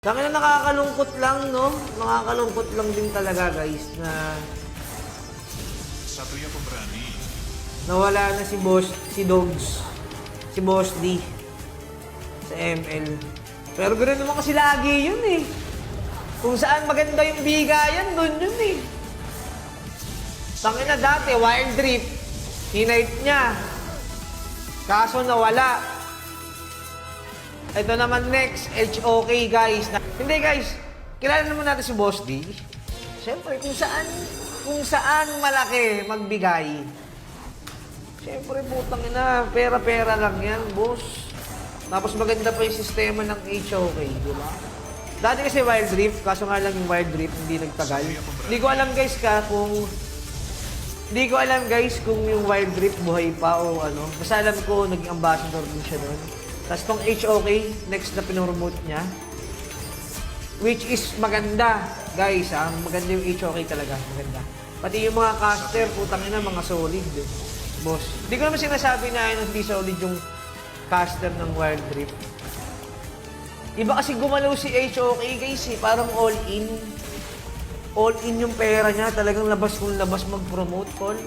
Tangina, nakakalungkot lang, no? Nakakalungkot lang din talaga, guys, na Satu ya pemberani. nawala na si Dogs, si Boss D sa ML. Pero ganoon naman kasi lagi yun eh. Kung saan maganda yung bigayan, dun yun eh. Tangina, dati, Wild Rift, hinight niya. Kaso nawala. Ito naman next, HOK guys. Hindi guys, kilala naman natin si Boss D. Siyempre, kung saan malaki magbigay. Siyempre, putang ina, pera-pera lang yan, boss. Tapos maganda pa yung sistema ng HOK, di ba? Dati kasi Wild Rift, kaso nga lang yung Wild Rift hindi nagtagal. Hindi ko alam guys kung yung Wild Rift buhay pa o ano. Basta alam ko, naging ambassador din siya doon. Tapos tong HOK, next na pinoromote niya. Which is maganda, guys, ha? Maganda yung HOK talaga, maganda. Pati yung mga caster, putang ina, mga solid, boss. Hindi ko naman sinasabi na hindi solid yung caster ng Wild Rift. Iba kasi gumalaw si HOK, guys, eh. Parang all-in. All-in yung pera niya, talagang labas kung labas mag-promote, call.